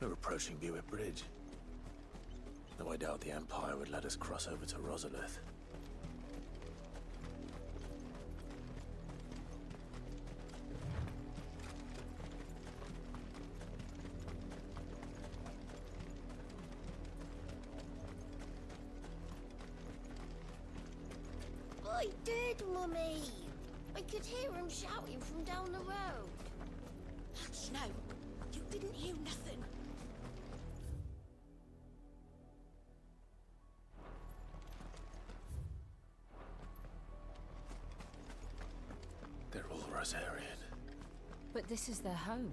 We're approaching Buick Bridge. Though I doubt the Empire would let us cross over to Rosalith. I did, Mummy! I could hear him shouting from down the road. Hush now! You didn't hear nothing. They're all Rosarian. But this is their home.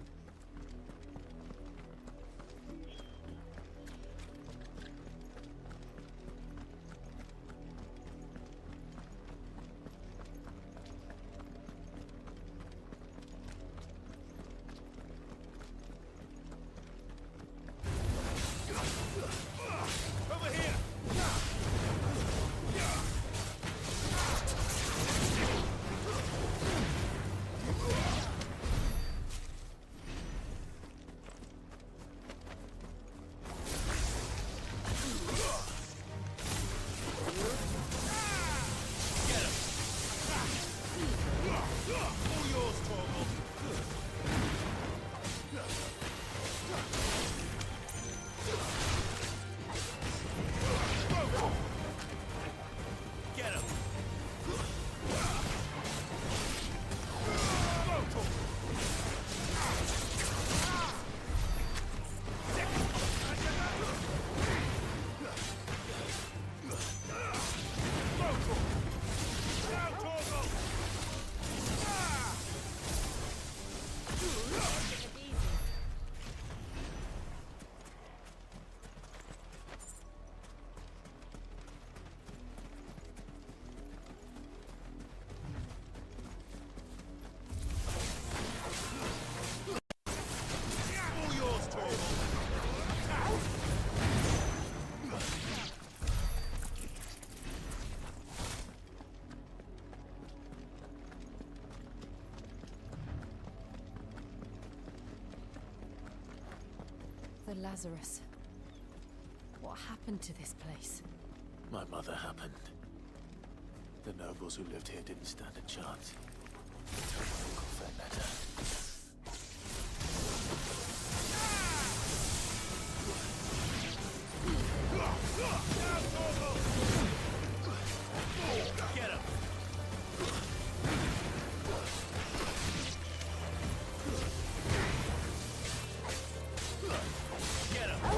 The Lazarus. What happened to this place? My mother happened. The nobles who lived here didn't stand a chance. Tell my uncle Vendetta. Get him! Get him!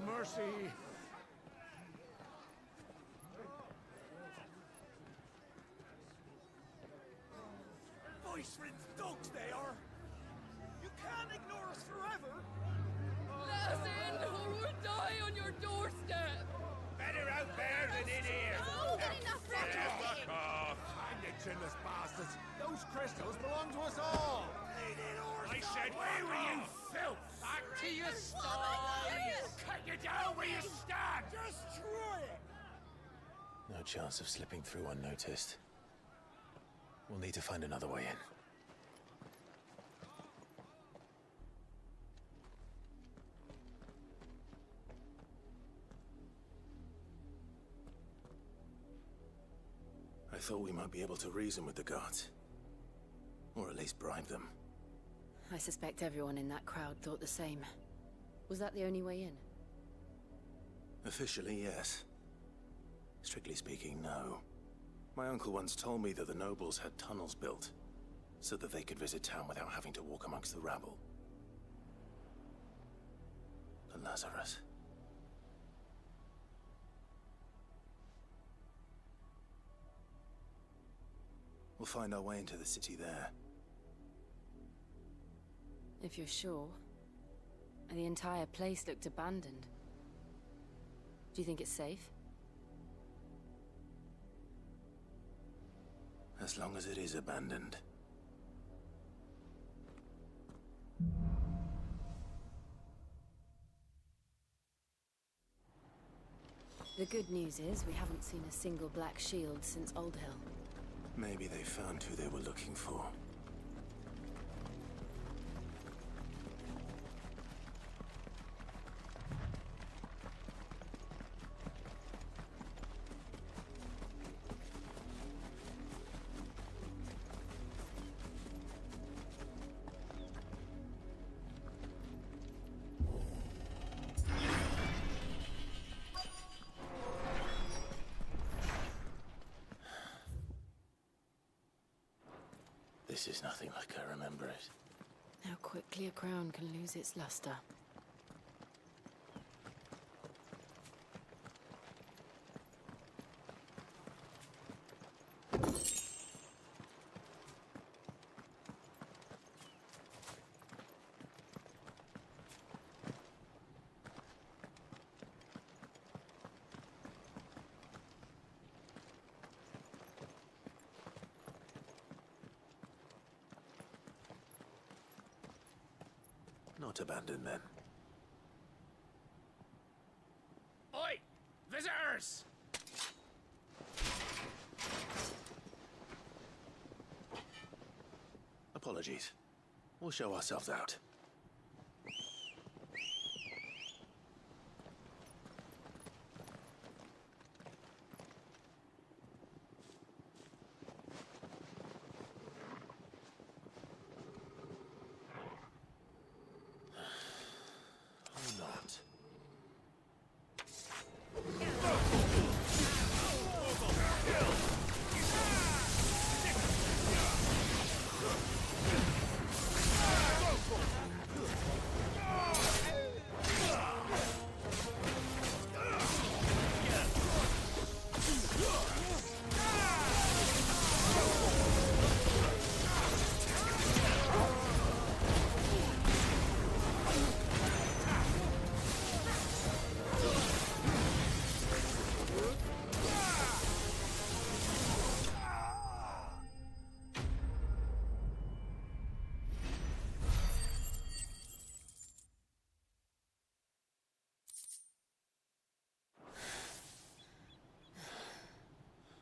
Mercy. Voice-ridden dogs they are! You can't ignore us forever! Let us in, or we'll die on your doorstep! Those crystals belong to us all! I said, where were you, filth? Back to your sties! Cut you down where you stand! Destroy it! No chance of slipping through unnoticed. We'll need to find another way in. I thought we might be able to reason with the guards. Or at least bribe them. I suspect everyone in that crowd thought the same. Was that the only way in? Officially, yes. Strictly speaking, no. My uncle once told me that the nobles had tunnels built, so that they could visit town without having to walk amongst the rabble. The Lazarus. We'll find our way into the city there. If you're sure. The entire place looked abandoned. Do you think it's safe? As long as it is abandoned. The good news is we haven't seen a single black shield since Old Hill. Maybe they found who they were looking for. This is nothing like I remember it. How quickly a crown can lose its luster. Not abandoned then. Oi! Visitors! Apologies. We'll show ourselves out. Not.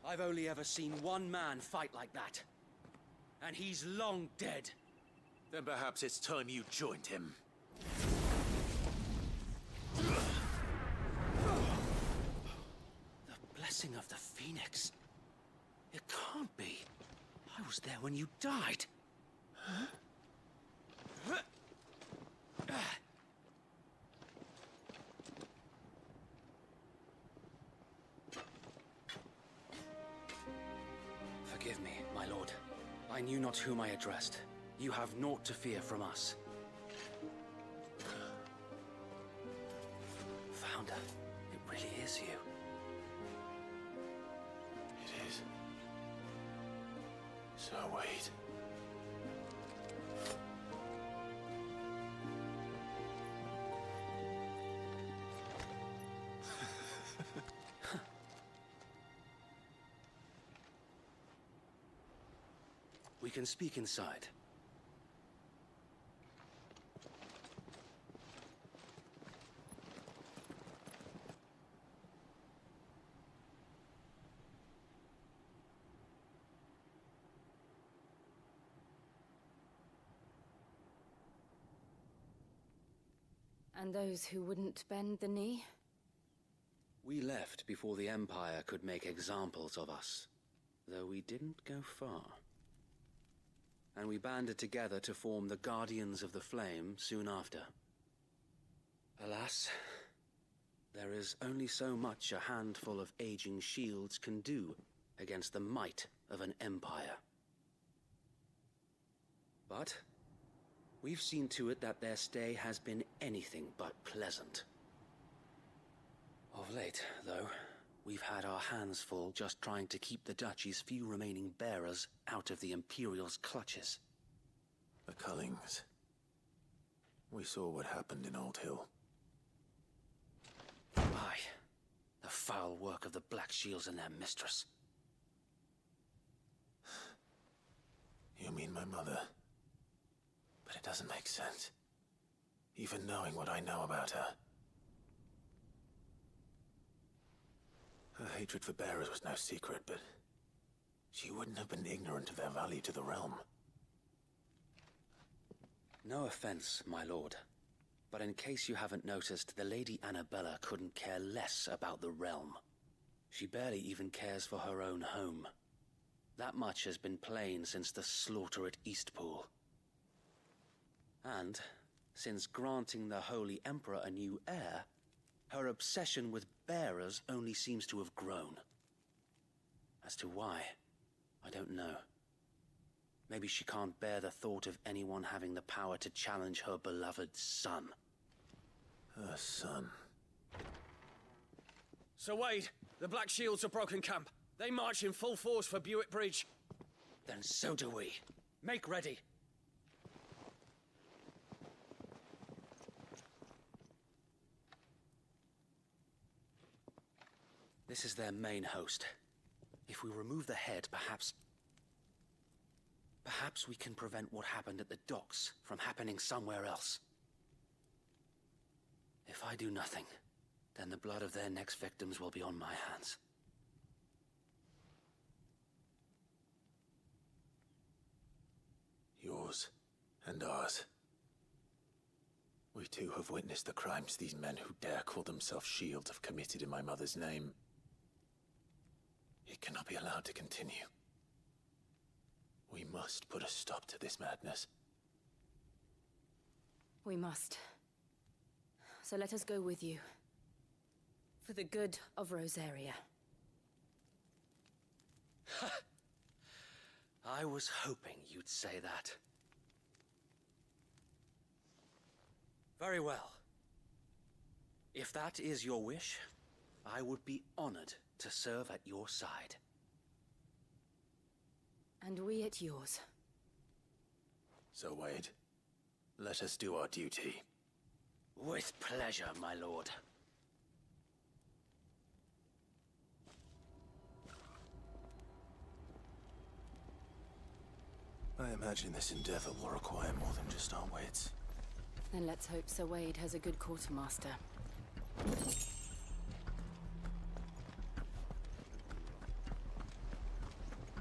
I've only ever seen one man fight like that. And he's long dead. Then perhaps it's time you joined him. The blessing of the Phoenix. It can't be. I was there when you died. Forgive me, my lord. I knew not whom I addressed. You have naught to fear from us. Founder, it really is you. It is. So wait. We can speak inside. And those who wouldn't bend the knee? We left before the Empire could make examples of us, though we didn't go far. And we banded together to form the Guardians of the Flame soon after. Alas, there is only so much a handful of aging shields can do against the might of an empire. But we've seen to it that their stay has been anything but pleasant. Of late, though, we've had our hands full just trying to keep the Duchy's few remaining bearers out of the Imperial's clutches. The Cullings. We saw what happened in Old Hill. Aye. The foul work of the Black Shields and their mistress. You mean my mother? But it doesn't make sense. Even knowing what I know about her. Her hatred for bearers was no secret, but she wouldn't have been ignorant of their value to the realm. No offense, my lord, but in case you haven't noticed, the Lady Annabella couldn't care less about the realm. She barely even cares for her own home. That much has been plain since the slaughter at Eastpool. And, since granting the Holy Emperor a new heir, her obsession with bearers only seems to have grown. As to why, I don't know. Maybe she can't bear the thought of anyone having the power to challenge her beloved son. Her son. Sir Wade, the Black Shields have broken camp. They march in full force for Buick Bridge. Then so do we. Make ready. This is their main host. If we remove the head, perhaps we can prevent what happened at the docks from happening somewhere else. If I do nothing, then the blood of their next victims will be on my hands. Yours and ours. We too have witnessed the crimes these men who dare call themselves shields have committed in my mother's name. It cannot be allowed to continue. We must put a stop to this madness. We must. So let us go with you. For the good of Rosaria. I was hoping you'd say that. Very well. If that is your wish, I would be honored to serve at your side. And we at yours. So, Wade, let us do our duty. With pleasure, my lord. I imagine this endeavor will require more than just our wits. Then let's hope Sir Wade has a good quartermaster.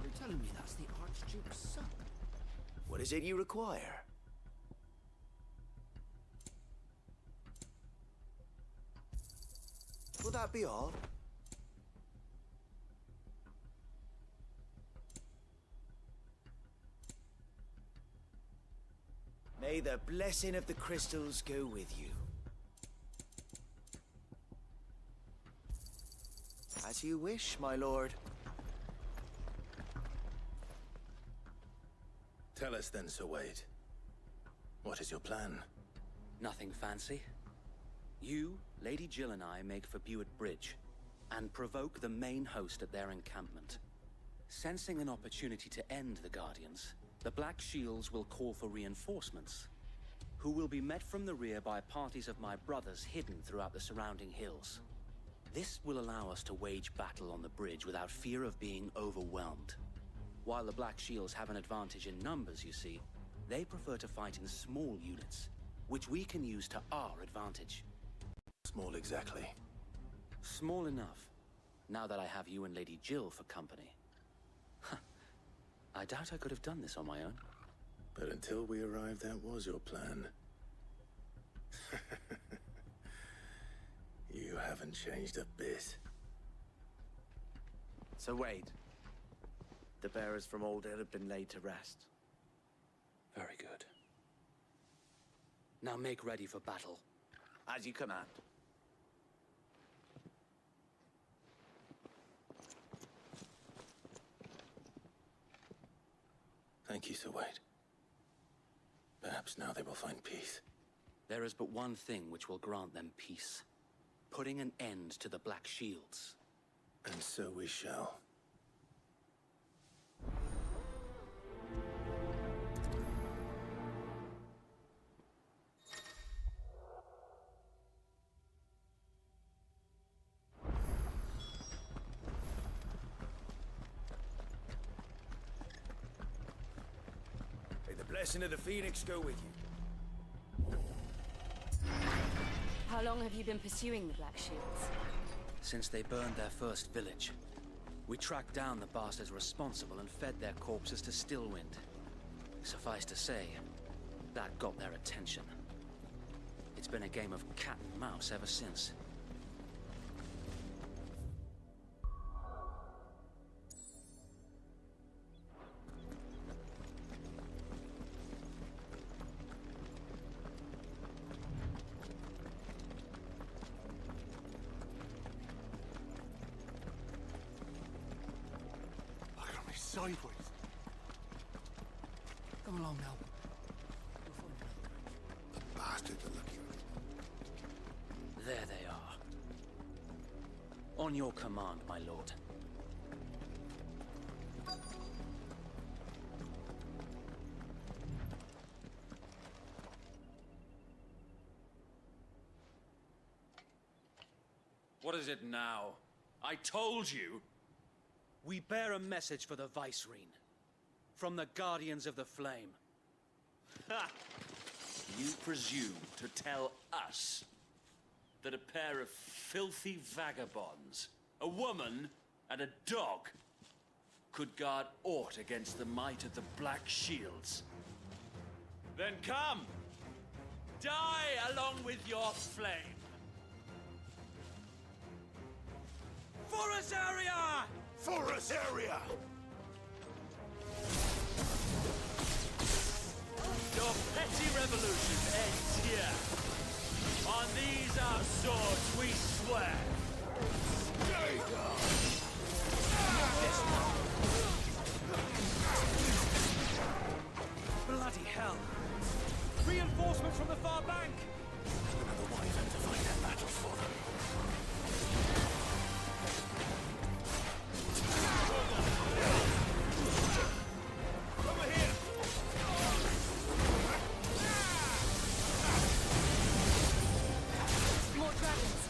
You're telling me that's the Archduke's son? What is it you require? Will that be all? May the blessing of the crystals go with you. As you wish, my lord. Tell us then, Sir Wade. What is your plan? Nothing fancy. You, Lady Jill and I make for Buick Bridge, and provoke the main host at their encampment. Sensing an opportunity to end the Guardians, the Black Shields will call for reinforcements, who will be met from the rear by parties of my brothers hidden throughout the surrounding hills. This will allow us to wage battle on the bridge without fear of being overwhelmed. While the Black Shields have an advantage in numbers, you see, they prefer to fight in small units, which we can use to our advantage. Small exactly. Small enough, now that I have you and Lady Jill for company. I doubt I could have done this on my own. But until we arrived, that was your plan. You haven't changed a bit. So Wade, the bearers from Old Ed have been laid to rest. Very good. Now make ready for battle. As you command. Thank you, Sir Wade. Perhaps now they will find peace. There is but one thing which will grant them peace. Putting an end to the Black Shields. And so we shall. May the blessing of the Phoenix go with you. How long have you been pursuing the Black Shields? Since they burned their first village. We tracked down the bastards responsible and fed their corpses to Stillwind. Suffice to say, that got their attention. It's been a game of cat and mouse ever since. Look at me sideways. Come along now. The bastards are looking. There they are. On your command, my lord. What is it now? I told you! We bear a message for the Vicereine. From the Guardians of the Flame. Ha! You presume to tell us that a pair of filthy vagabonds, a woman and a dog, could guard aught against the might of the Black Shields? Then come! Die along with your flame! For Azaria! For Azaria! Your petty revolution ends here. On these our swords we swear. Bloody hell! Reinforcements from the far bank! Another wyvern to fight their battles for them. Over here! More dragons!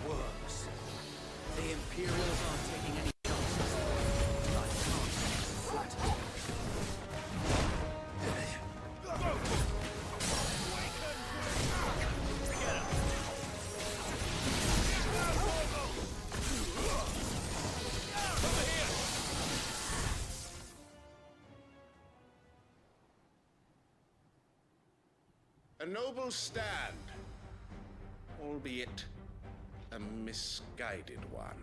Works. The Imperials aren't taking any chances. I can't foot. A noble stand, albeit a misguided one.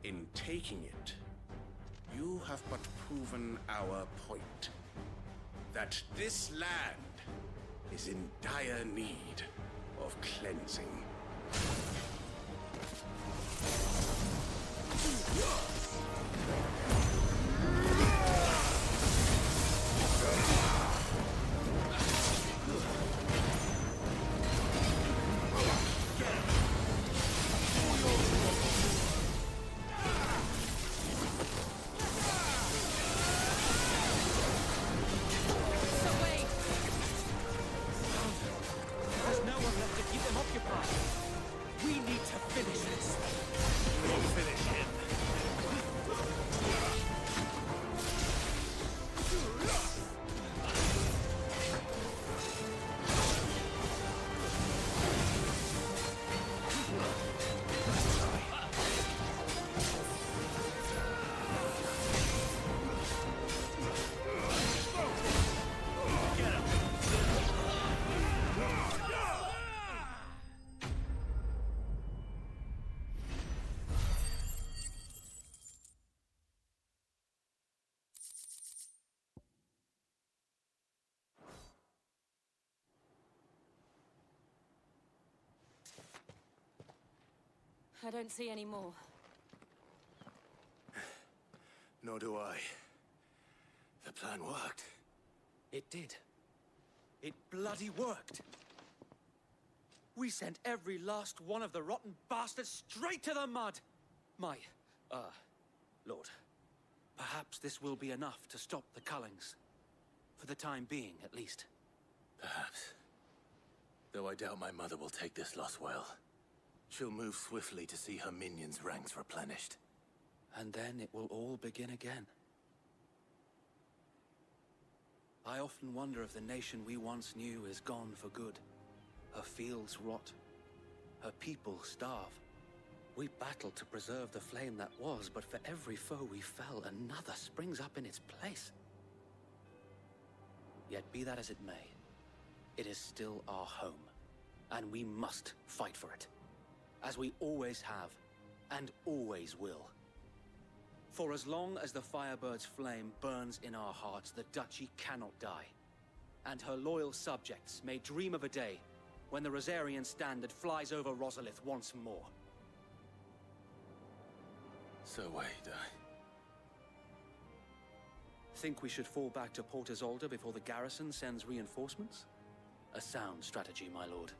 In taking it, you have but proven our point. That this land is in dire need of cleansing. There's no one left to keep them occupied. We need to finish this. We'll finish him. I don't see any more. Nor do I. The plan worked. It did. It bloody worked. We sent every last one of the rotten bastards straight to the mud! My, Lord, perhaps this will be enough to stop the Cullings. For the time being, at least. Perhaps. Though I doubt my mother will take this loss well. She'll move swiftly to see her minions' ranks replenished. And then it will all begin again. I often wonder if the nation we once knew is gone for good. Her fields rot. Her people starve. We battled to preserve the flame that was, but for every foe we fell, another springs up in its place. Yet be that as it may, it is still our home, and we must fight for it, as we always have, and always will. For as long as the Firebird's flame burns in our hearts, the Duchy cannot die, and her loyal subjects may dream of a day when the Rosarian standard flies over Rosalith once more. So wait, Think we should fall back to Port Isolde before the garrison sends reinforcements? A sound strategy, my lord.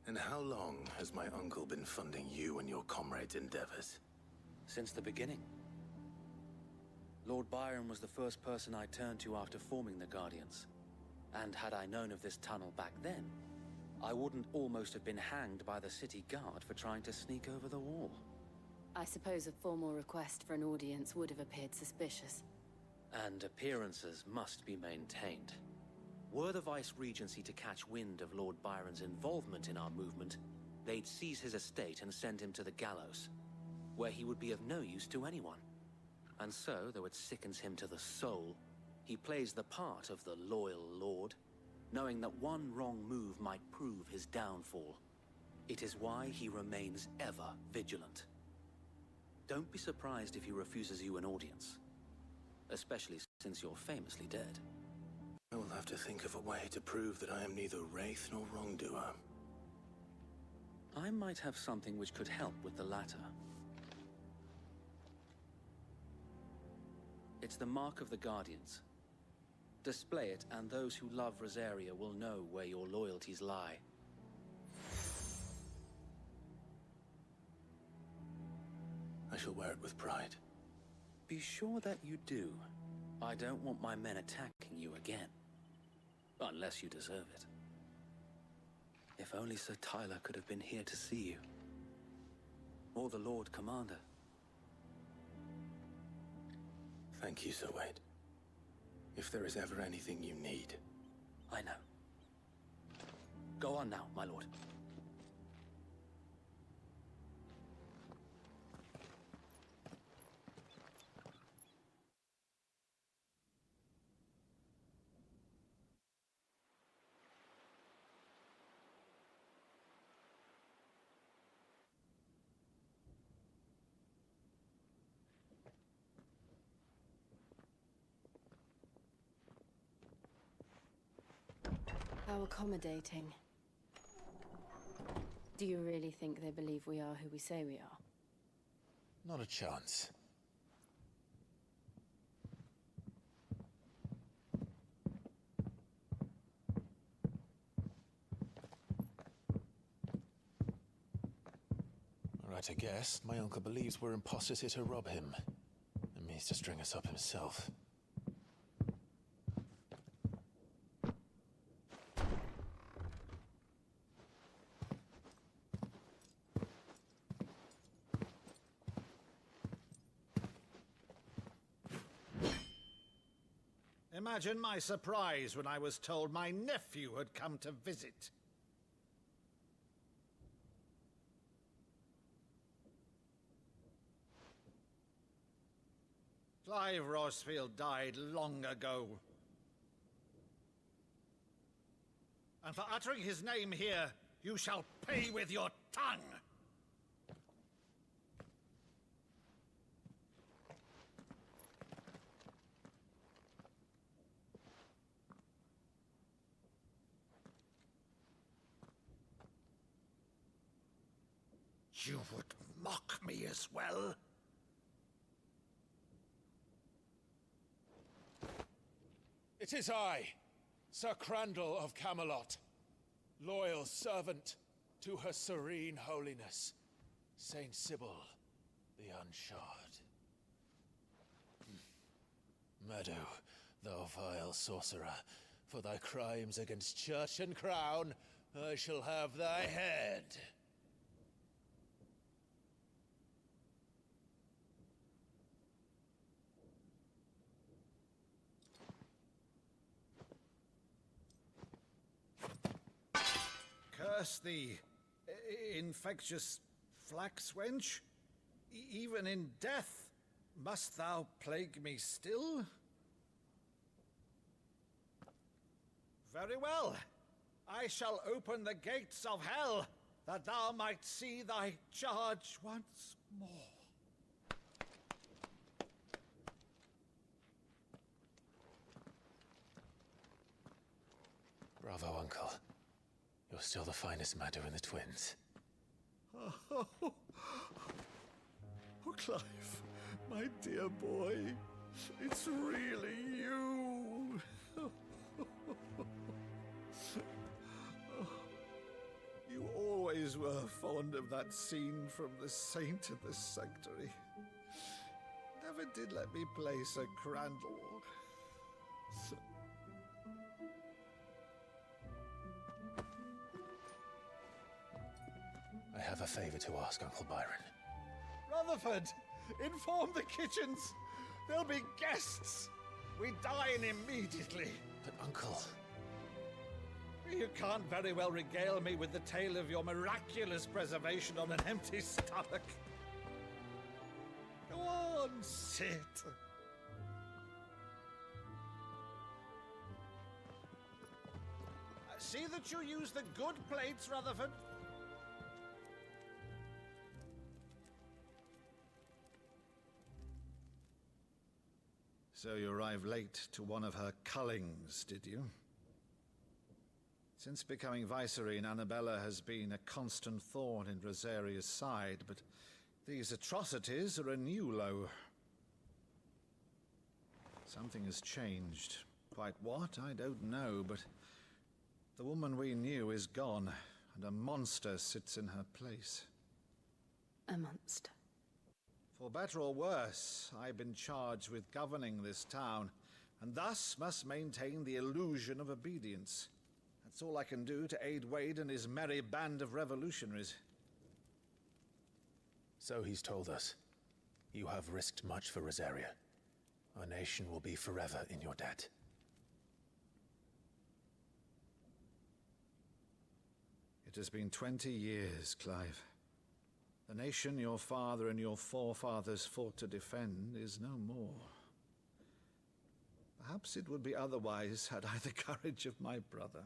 And how long has my uncle been funding you and your comrades' endeavors? Since the beginning. Lord Byron was the first person I turned to after forming the Guardians. And had I known of this tunnel back then, I wouldn't almost have been hanged by the city guard for trying to sneak over the wall. I suppose a formal request for an audience would have appeared suspicious. And appearances must be maintained. Were the Vice-Regency to catch wind of Lord Byron's involvement in our movement, they'd seize his estate and send him to the gallows, where he would be of no use to anyone. And so, though it sickens him to the soul, he plays the part of the loyal lord, knowing that one wrong move might prove his downfall. It is why he remains ever vigilant. Don't be surprised if he refuses you an audience, especially since you're famously dead. I will have to think of a way to prove that I am neither wraith nor wrongdoer. I might have something which could help with the latter. It's the mark of the Guardians. Display it, and those who love Rosaria will know where your loyalties lie. I shall wear it with pride. Be sure that you do. I don't want my men attacking you again. Unless you deserve it. If only Sir Tyler could have been here to see you. Or the Lord Commander. Thank you, Sir Wade. If there is ever anything you need. I know. Go on now, my lord. How accommodating. Do you really think they believe we are who we say we are? Not a chance. Right, I guess. My uncle believes we're imposters here to rob him. And means to string us up himself. Imagine my surprise when I was told my nephew had come to visit. Clive Rosfield died long ago. And for uttering his name here, you shall pay with your tongue! You would mock me as well? It is I, Sir Crandall of Camelot, loyal servant to Her Serene Holiness, Saint Sybil the Unshod. Meadow, thou vile sorcerer, for thy crimes against church and crown, I shall have thy head. Curse thee, infectious flax wench. Even in death, must thou plague me still? Very well. I shall open the gates of hell, that thou might see thy charge once more. Bravo, Uncle. You're still the finest Maddo in the twins. Oh, Clive, my dear boy, it's really you. You always were fond of that scene from The Saint of the Sanctuary. Never did let me play Sir Crandall. I have a favor to ask, Uncle Byron. Rutherford, inform the kitchens. There'll be guests. We dine immediately. But, Uncle... You can't very well regale me with the tale of your miraculous preservation on an empty stomach. Go on, sit. See that you use the good plates, Rutherford. So you arrived late to one of her cullings, did you? Since becoming Vicereine, Annabella has been a constant thorn in Rosaria's side, but these atrocities are a new low. Something has changed. Quite what, I don't know, but the woman we knew is gone, and a monster sits in her place. A monster. For better or worse, I've been charged with governing this town, and thus must maintain the illusion of obedience. That's all I can do to aid Wade and his merry band of revolutionaries. So he's told us. You have risked much for Rosaria. Our nation will be forever in your debt. It has been 20 years, Clive. The nation your father and your forefathers fought to defend is no more. Perhaps it would be otherwise had I the courage of my brother.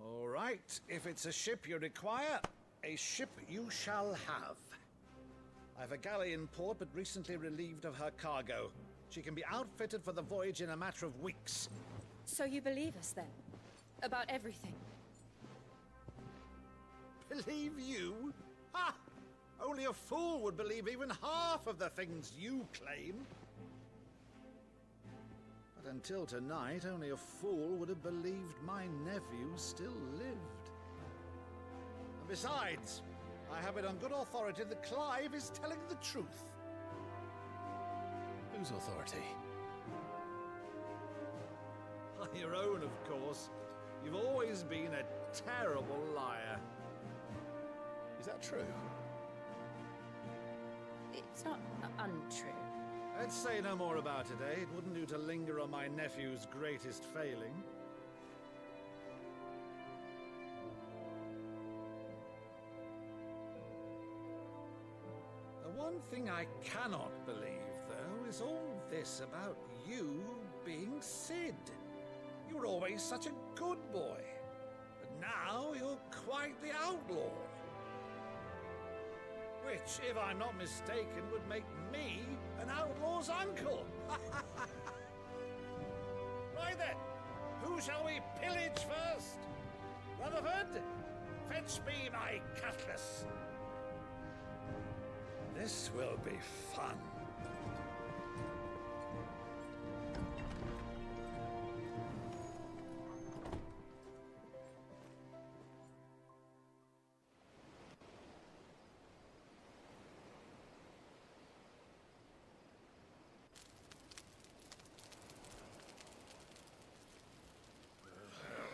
All right, if it's a ship you require, a ship you shall have. I've a galley in port, but recently relieved of her cargo. She can be outfitted for the voyage in a matter of weeks. So you believe us then? About everything? Believe you? Ha! Only a fool would believe even half of the things you claim. But until tonight, only a fool would have believed my nephew still lived. And besides, I have it on good authority that Clive is telling the truth. Whose authority? Your own, of course. You've always been a terrible liar. Is that true? It's not untrue. Let's say no more about it, eh? It wouldn't do to linger on my nephew's greatest failing. thing I cannot believe, though, is all this about you being Sid. You were always such a good boy, but now you're quite the outlaw. Which, if I'm not mistaken, would make me an outlaw's uncle. Right then, who shall we pillage first? Rutherford, fetch me my cutlass. This will be fun.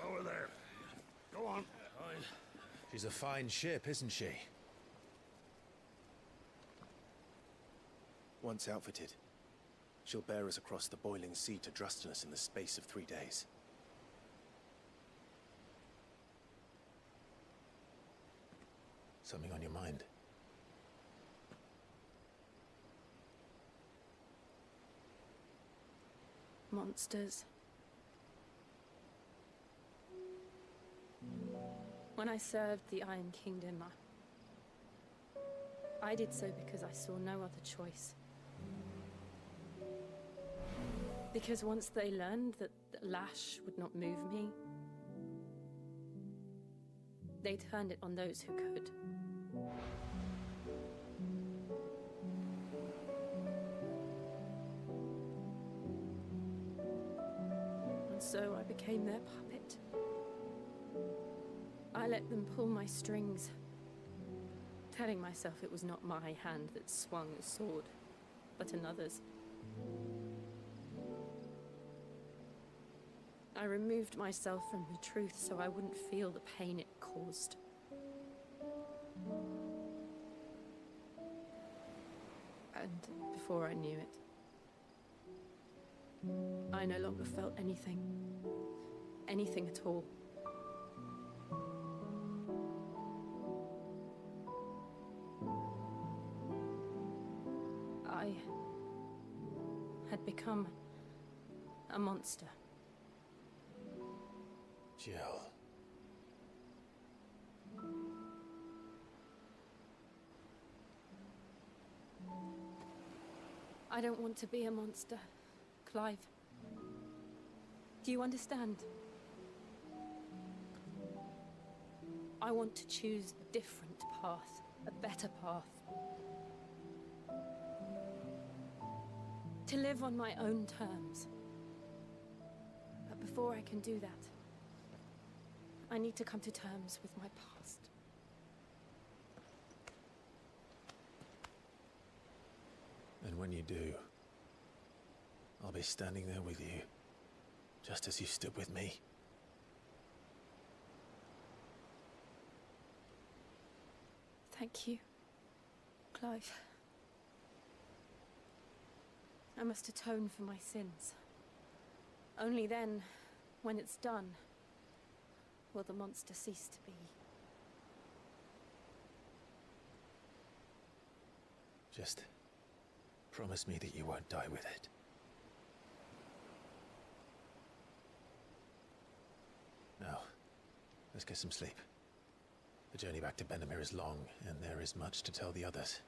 Over there. Go on. She's a fine ship, isn't she? Once outfitted, she'll bear us across the boiling sea to Drustinus in the space of 3 days. Something on your mind? Monsters. When I served the Iron Kingdom, I did so because I saw no other choice. Because once they learned that the lash would not move me, they turned it on those who could. And so I became their puppet. I let them pull my strings, telling myself it was not my hand that swung a sword, but another's. I removed myself from the truth so I wouldn't feel the pain it caused. And before I knew it, I no longer felt anything. Anything at all. I had become a monster. Jill. I don't want to be a monster, Clive. Do you understand? I want to choose a different path, a better path. To live on my own terms. But before I can do that, I need to come to terms with my past. And when you do, I'll be standing there with you, just as you stood with me. Thank you, Clive. I must atone for my sins. Only then, when it's done, will the monster cease to be. Just promise me that you won't die with it. Now, let's get some sleep. The journey back to Benamir is long, and there is much to tell the others.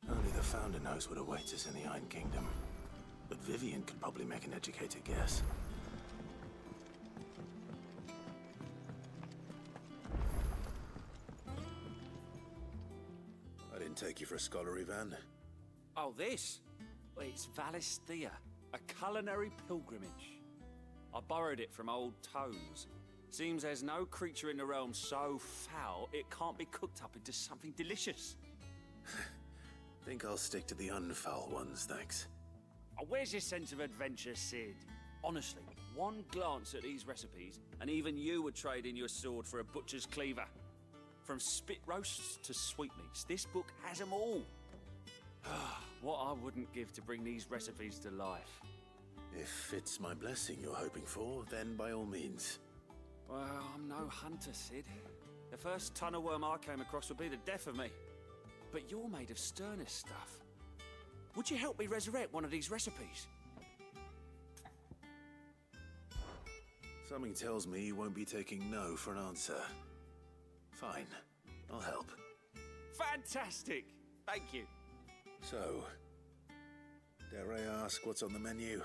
Only the Founder knows what awaits us in the Iron Kingdom. But Vivian could probably make an educated guess. I didn't take you for a scholarly van. Oh, this? Well, it's Valisthea, a culinary pilgrimage. I borrowed it from old Tomes. Seems there's no creature in the realm so foul it can't be cooked up into something delicious. think I'll stick to the unfoul ones, thanks. Oh, where's your sense of adventure, Sid? Honestly, one glance at these recipes, and even you would trade in your sword for a butcher's cleaver. From spit roasts to sweetmeats, this book has them all. What I wouldn't give to bring these recipes to life. If it's my blessing you're hoping for, then by all means. Well, I'm no hunter, Sid. The first tunnel worm I came across would be the death of me. But you're made of sterner stuff. Would you help me resurrect one of these recipes? Something tells me you won't be taking no for an answer. Fine, I'll help. Fantastic! Thank you. So, dare I ask what's on the menu?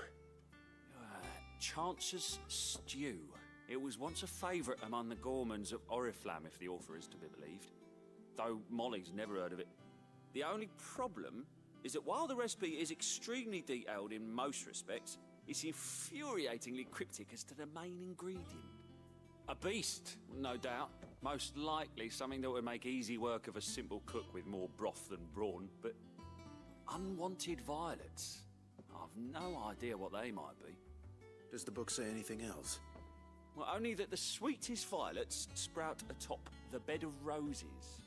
Chance's Stew. It was once a favourite among the gourmands of Oriflamme, if the author is to be believed. Though Molly's never heard of it. The only problem is that while the recipe is extremely detailed in most respects, it's infuriatingly cryptic as to the main ingredient. A beast, no doubt. Most likely something that would make easy work of a simple cook with more broth than brawn, but unwanted violets. I've no idea what they might be. Does the book say anything else? Well, only that the sweetest violets sprout atop the bed of roses.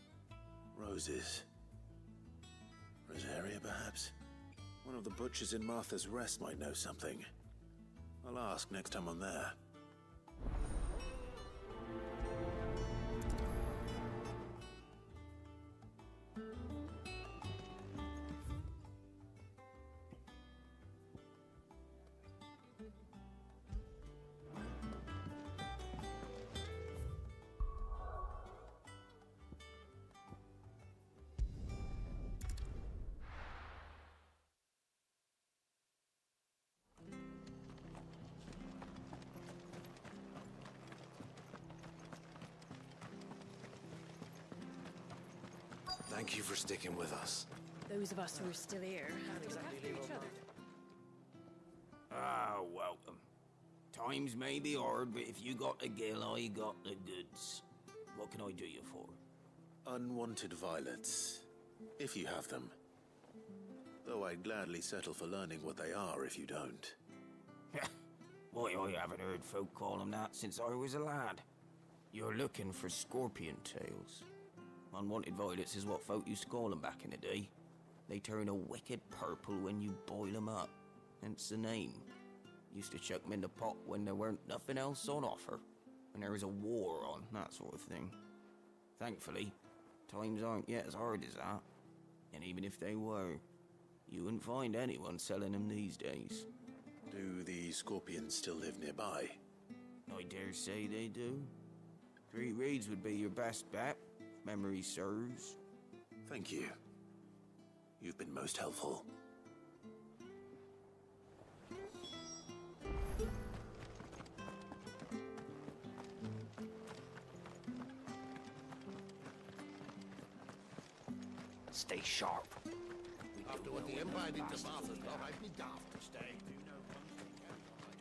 Roses. Rosaria, perhaps? One of the butchers in Martha's Rest might know something. I'll ask next time I'm there. Thank you for sticking with us. Those of us who are still here have to look after each other. Ah, welcome. Times may be hard, but if you got the gill, I got the goods. What can I do you for? Unwanted violets, if you have them. Though I'd gladly settle for learning what they are if you don't. Why, I haven't heard folk call them that since I was a lad. You're looking for scorpion tails. Unwanted violets is what folk used to call them back in the day. They turn a wicked purple when you boil them up, hence the name. Used to chuck them in the pot when there weren't nothing else on offer, when there was a war on, that sort of thing. Thankfully, times aren't yet as hard as that. And even if they were, you wouldn't find anyone selling them these days. Do the scorpions still live nearby? I dare say they do. 3 Reeds would be your best bet, if memory serves. Thank you. You've been most helpful. Stay sharp. After what the Empire did to Martha's lot, I'd be daft to stay.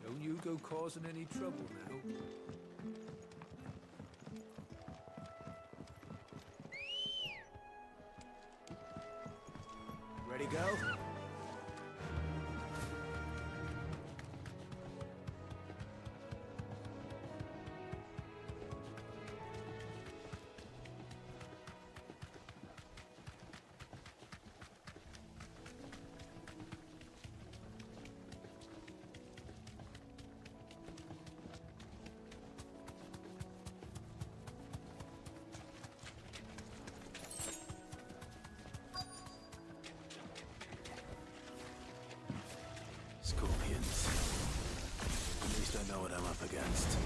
Don't you go causing any trouble now. Ready, go? Scorpions. At least I know what I'm up against.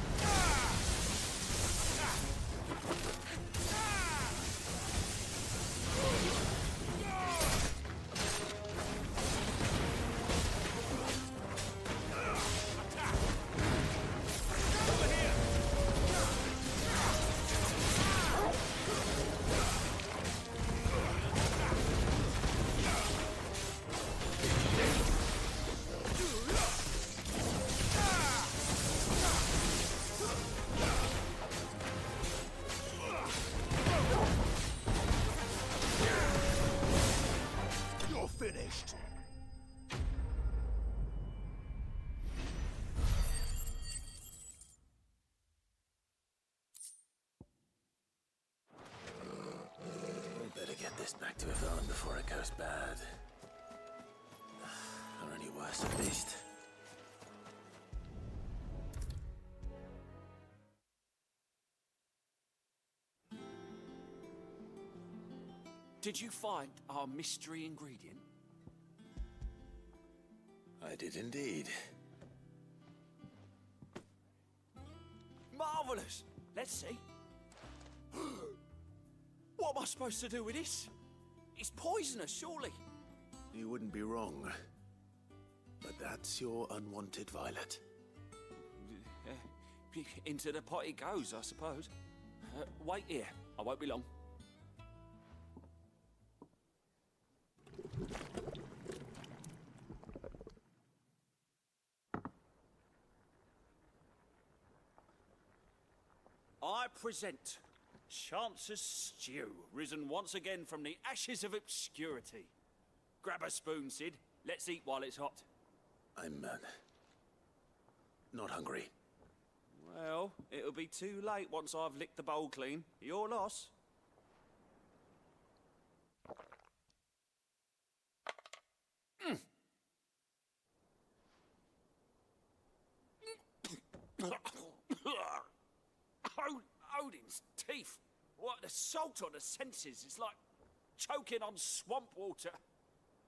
this back to Yvonne before it goes bad. Or any worse, at least. Did you find our mystery ingredient? I did indeed. Marvelous! Let's see. What am I supposed to do with this? It's poisonous, surely. You wouldn't be wrong. But that's your unwanted violet. Into the pot it goes, I suppose. Wait here. I won't be long. I present Chance's Stew, risen once again from the ashes of obscurity. Grab a spoon, Sid. Let's eat while it's hot. I'm, not hungry. Well, it'll be too late once I've licked the bowl clean. Your loss. Odin's teeth. What, the salt on the senses? It's like choking on swamp water.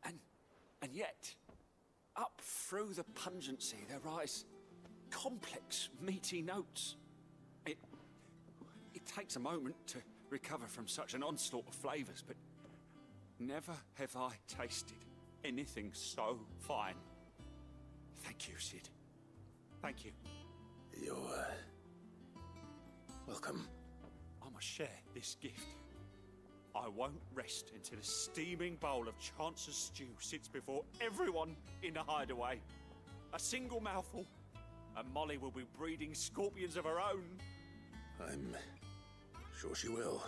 And yet, up through the pungency, there rise complex, meaty notes. It takes a moment to recover from such an onslaught of flavors, but never have I tasted anything so fine. Thank you, Sid. Thank you. You're, welcome. I must share this gift. I won't rest until a steaming bowl of Chance's Stew sits before everyone in the hideaway. A single mouthful, and Molly will be breeding scorpions of her own. I'm sure she will.